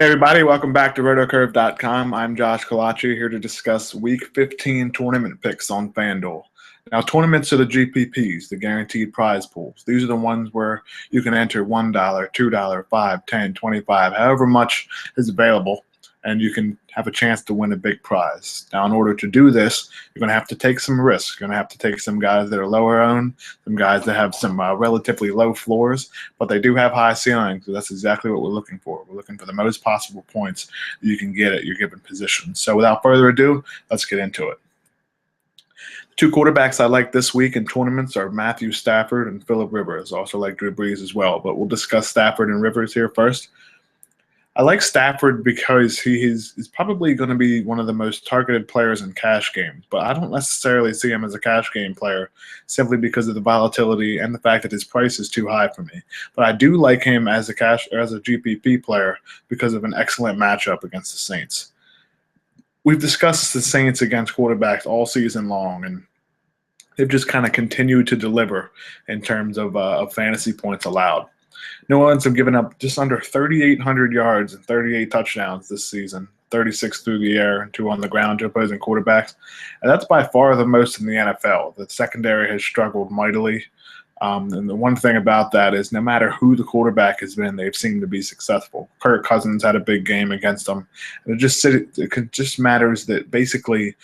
Hey everybody, welcome back to RotoCurve.com. I'm Josh Collacchi here to discuss Week 15 tournament picks on FanDuel. Now, tournaments are the GPPs, the guaranteed prize pools. These are the ones where you can enter $1, $2, 5, 10, 25, however much is available, and you can have a chance to win a big prize. Now, in order to do this, you're going to have to take some risks. You're going to have to take some guys that are lower owned, some guys that have some relatively low floors, but they do have high ceilings. So that's exactly what we're looking for. We're looking for the most possible points that you can get at your given position. So without further ado, let's get into it. Two quarterbacks I like this week in tournaments are Matthew Stafford and Phillip Rivers. Also like Drew Brees as well, but we'll discuss Stafford and Rivers here first. I like Stafford because he's probably going to be one of the most targeted players in cash games, but I don't necessarily see him as a cash game player simply because of the volatility and the fact that his price is too high for me. But I do like him as a GPP player because of an excellent matchup against the Saints. We've discussed the Saints against quarterbacks all season long, and they've just kind of continued to deliver in terms of fantasy points allowed. New Orleans have given up just under 3,800 yards and 38 touchdowns this season, 36 through the air and 2 on the ground to opposing quarterbacks. And that's by far the most in the NFL. The secondary has struggled mightily. And the one thing about that is no matter who the quarterback has been, they've seemed to be successful. Kirk Cousins had a big game against them. And it just matters that basically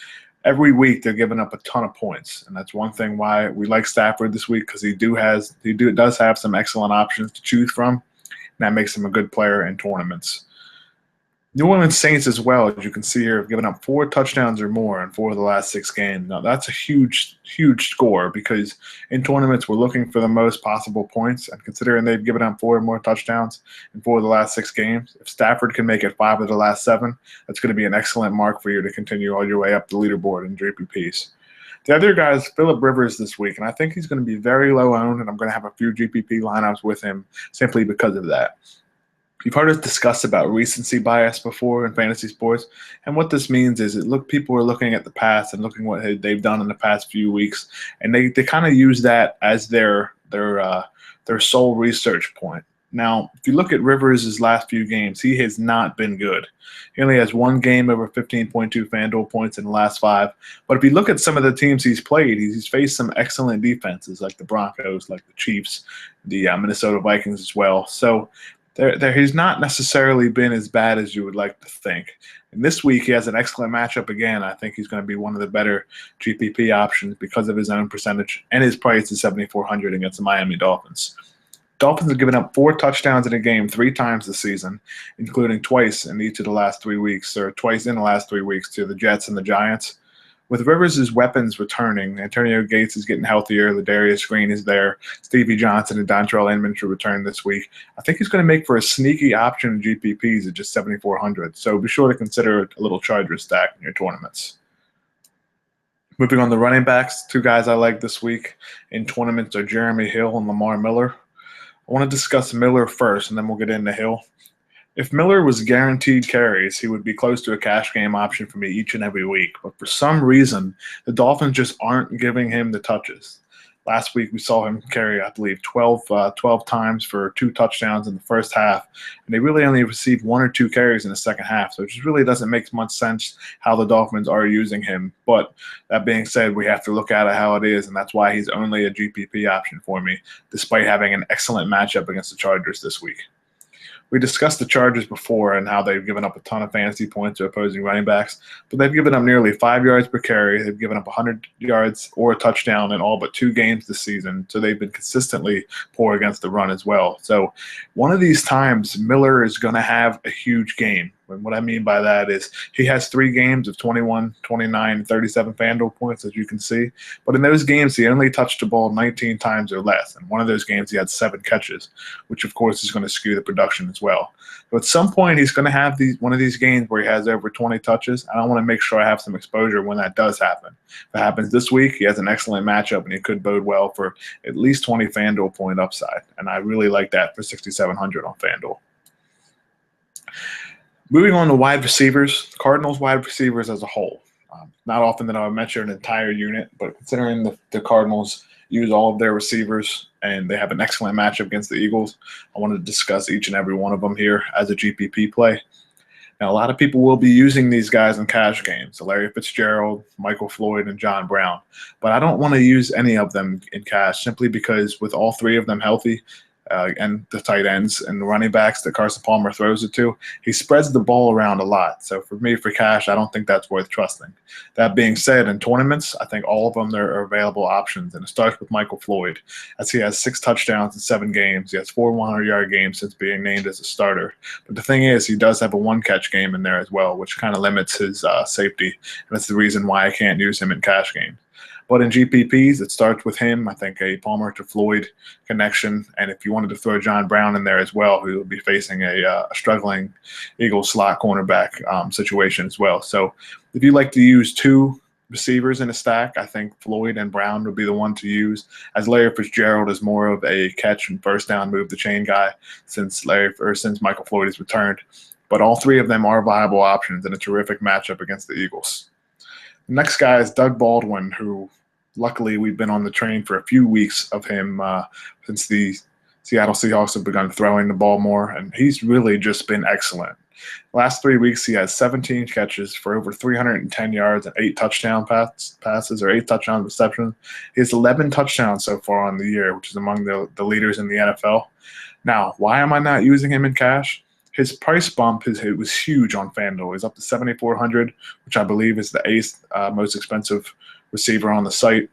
every week they're giving up a ton of points, and that's one thing why we like Stafford this week, because he does have some excellent options to choose from, and that makes him a good player in tournaments. New Orleans Saints as well, as you can see here, have given up 4 touchdowns or more in 4 of the last 6 games. Now that's a huge score, because in tournaments we're looking for the most possible points, and considering they've given up 4 or more touchdowns in 4 of the last 6 games, if Stafford can make it 5 of the last 7, that's going to be an excellent mark for you to continue all your way up the leaderboard in GPPs. The other guy is Phillip Rivers this week, and I think he's going to be very low owned, and I'm going to have a few GPP lineups with him simply because of that. You've heard us discuss about recency bias before in fantasy sports, and what this means is people are looking at the past and looking what they've done in the past few weeks, and they kind of use that as their sole research point. Now, if you look at Rivers' last few games, he has not been good. He only has 1 game over 15.2 FanDuel points in the last 5. But if you look at some of the teams he's played, he's faced some excellent defenses like the Broncos, like the Chiefs, the Minnesota Vikings as well. So he's not necessarily been as bad as you would like to think. And this week he has an excellent matchup again. I think he's going to be one of the better GPP options because of his own percentage, and his price is 7,400 against the Miami Dolphins. Dolphins have given up 4 touchdowns in a game 3 times this season, including twice in each of the last 3 weeks, or twice in the last 3 weeks to the Jets and the Giants. With Rivers' weapons returning, Antonio Gates is getting healthier, Ladarius Green is there, Stevie Johnson and Dontrell Inman should return this week. I think he's going to make for a sneaky option in GPPs at just 7,400, so be sure to consider a little Chargers stack in your tournaments. Moving on to running backs, 2 guys I like this week in tournaments are Jeremy Hill and Lamar Miller. I want to discuss Miller first, and then we'll get into Hill. If Miller was guaranteed carries, he would be close to a cash game option for me each and every week. But for some reason, the Dolphins just aren't giving him the touches. Last week, we saw him carry, I believe, 12 times for 2 touchdowns in the first half. And they really only received 1 or 2 carries in the second half. So it just really doesn't make much sense how the Dolphins are using him. But that being said, we have to look at it how it is. And that's why he's only a GPP option for me, despite having an excellent matchup against the Chargers this week. We discussed the Chargers before and how they've given up a ton of fantasy points to opposing running backs, but they've given up nearly 5 yards per carry. They've given up 100 yards or a touchdown in all but 2 games this season, so they've been consistently poor against the run as well. So one of these times, Miller is going to have a huge game. And what I mean by that is he has 3 games of 21, 29, and 37 FanDuel points, as you can see. But in those games, he only touched the ball 19 times or less. And one of those games, he had 7 catches, which, of course, is going to skew the production as well. So at some point, he's going to have one of these games where he has over 20 touches. And I want to make sure I have some exposure when that does happen. If it happens this week, he has an excellent matchup, and he could bode well for at least 20 FanDuel point upside. And I really like that for 6,700 on FanDuel. Moving on to wide receivers, Cardinals wide receivers as a whole. Not often that I would mention an entire unit, but considering the Cardinals use all of their receivers and they have an excellent matchup against the Eagles, I wanted to discuss each and every one of them here as a GPP play. Now, a lot of people will be using these guys in cash games, so Larry Fitzgerald, Michael Floyd, and John Brown. But I don't want to use any of them in cash simply because with all three of them healthy, and the tight ends and the running backs that Carson Palmer throws it to, he spreads the ball around a lot. So for me, for cash, I don't think that's worth trusting. That being said, in tournaments, I think all of them are available options. And it starts with Michael Floyd, as he has 6 touchdowns in 7 games. He has 4 100-yard games since being named as a starter. But the thing is, he does have a 1-catch game in there as well, which kind of limits his safety. And that's the reason why I can't use him in cash games. But in GPPs, it starts with him. I think a Palmer to Floyd connection. And if you wanted to throw John Brown in there as well, who will be facing a struggling Eagles slot cornerback situation as well. So if you like to use 2 receivers in a stack, I think Floyd and Brown would be the one to use, as Larry Fitzgerald is more of a catch and first down, move the chain guy since Michael Floyd has returned. But all 3 of them are viable options and a terrific matchup against the Eagles. The next guy is Doug Baldwin, who luckily we've been on the train for a few weeks of him since the Seattle Seahawks have begun throwing the ball more, and he's really just been excellent. Last 3 weeks, he has 17 catches for over 310 yards and 8 touchdown passes or 8 touchdown receptions. He has 11 touchdowns so far on the year, which is among the leaders in the NFL. Now, why am I not using him in cash? His price bump it was huge on FanDuel. He's up to $7,400, which I believe is the 8th most expensive receiver on the site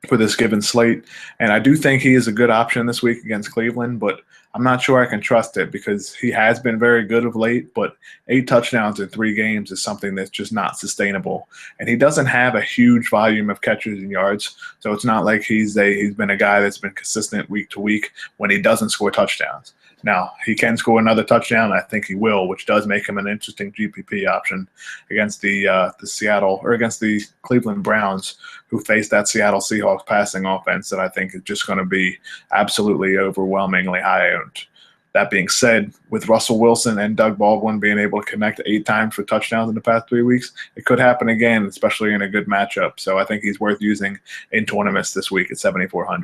for this given slate. And I do think he is a good option this week against Cleveland, but I'm not sure I can trust it because he has been very good of late, but 8 touchdowns in 3 games is something that's just not sustainable. And he doesn't have a huge volume of catches and yards, so it's not like he's been a guy that's been consistent week to week when he doesn't score touchdowns. Now, he can score another touchdown. I think he will, which does make him an interesting GPP option against against the Cleveland Browns, who face that Seattle Seahawks passing offense that I think is just going to be absolutely overwhelmingly high owned. That being said, with Russell Wilson and Doug Baldwin being able to connect 8 times for touchdowns in the past 3 weeks, it could happen again, especially in a good matchup. So I think he's worth using in tournaments this week at $7,400.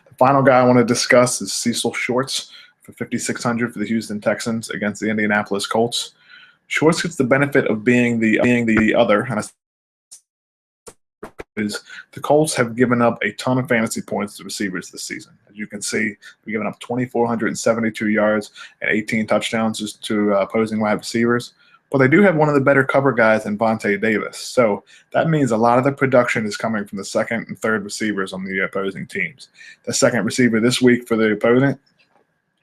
The final guy I want to discuss is Cecil Shorts for $5,600 for the Houston Texans against the Indianapolis Colts. Shorts gets the benefit of being the other, and is the Colts have given up a ton of fantasy points to receivers this season. As you can see, they've given up 2,472 yards and 18 touchdowns to opposing wide receivers. But they do have one of the better cover guys in Vontae Davis. So that means a lot of the production is coming from the second and third receivers on the opposing teams. The second receiver this week for the opponent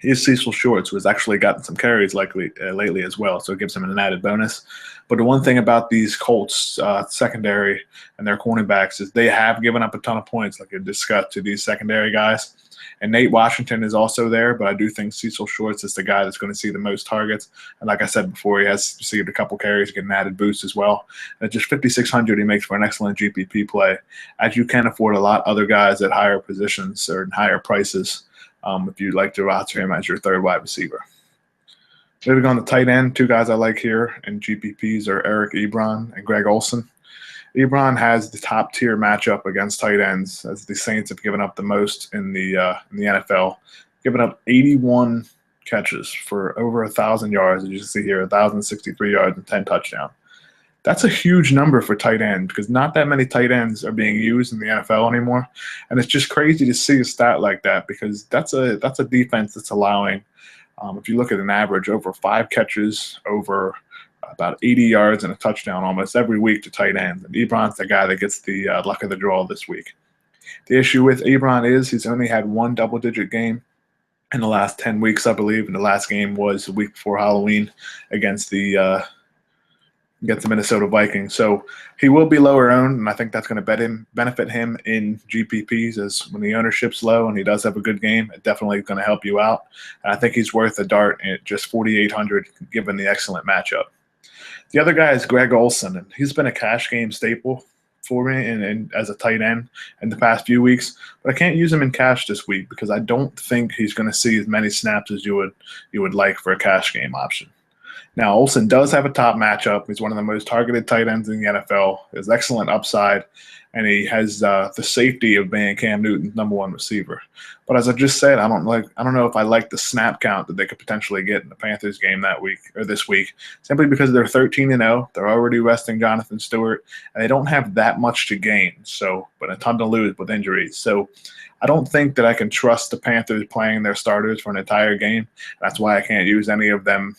is Cecil Shorts, who has actually gotten some carries lately as well, so it gives him an added bonus. But the one thing about these Colts secondary and their cornerbacks is they have given up a ton of points, like I discussed, to these secondary guys. And Nate Washington is also there, but I do think Cecil Shorts is the guy that's going to see the most targets. And like I said before, he has received a couple carries, get an added boost as well. At just $5,600, he makes for an excellent GPP play, as you can afford a lot other guys at higher positions or higher prices. If you'd like to roster him as your third wide receiver. Moving on to tight end, 2 guys I like here in GPPs are Eric Ebron and Greg Olsen. Ebron has the top tier matchup against tight ends, as the Saints have given up the most in the NFL, given up 81 catches for over 1,000 yards. As you can see here, 1,063 yards and 10 touchdowns. That's a huge number for tight end because not that many tight ends are being used in the NFL anymore. And it's just crazy to see a stat like that because that's a defense that's allowing, if you look at an average, over 5 catches, over about 80 yards and a touchdown almost every week to tight ends. And Ebron's the guy that gets the luck of the draw this week. The issue with Ebron is he's only had 1 double-digit game in the last 10 weeks, I believe. And the last game was the week before Halloween against the Minnesota Vikings. So he will be lower owned, and I think that's going to benefit him in GPPs, as when the ownership's low and he does have a good game, it definitely is going to help you out. And I think he's worth a dart at just 4,800 given the excellent matchup. The other guy is Greg Olsen, and he's been a cash game staple for me and as a tight end in the past few weeks, but I can't use him in cash this week because I don't think he's going to see as many snaps as you would like for a cash game option. Now, Olsen does have a top matchup. He's one of the most targeted tight ends in the NFL. He has excellent upside, and he has the safety of being Cam Newton's #1 receiver. But as I just said, I don't know if I like the snap count that they could potentially get in the Panthers game that week or this week, simply because they're 13-0. They're already resting Jonathan Stewart, and they don't have that much to gain. But a ton to lose with injuries. So I don't think that I can trust the Panthers playing their starters for an entire game. That's why I can't use any of them.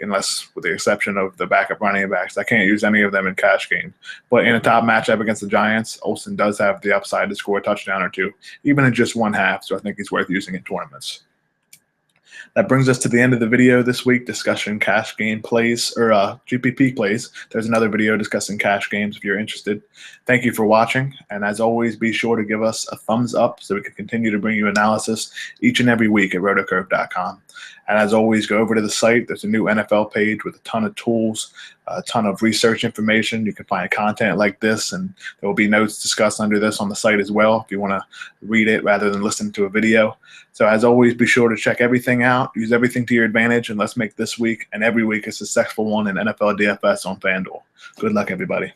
Unless with the exception of the backup running backs, I can't use any of them in cash games. But in a top matchup against the Giants, Olsen does have the upside to score a touchdown or two, even in just one half. So I think he's worth using in tournaments. That brings us to the end of the video this week discussing cash game plays or GPP plays. There's another video discussing cash games if you're interested. Thank you for watching. And as always, be sure to give us a thumbs up so we can continue to bring you analysis each and every week at RotoCurve.com. And as always, go over to the site. There's a new NFL page with a ton of tools, a ton of research information. You can find content like this, and there will be notes discussed under this on the site as well if you want to read it rather than listen to a video. So as always, be sure to check everything out, use everything to your advantage, and let's make this week and every week a successful one in NFL DFS on FanDuel. Good luck, everybody.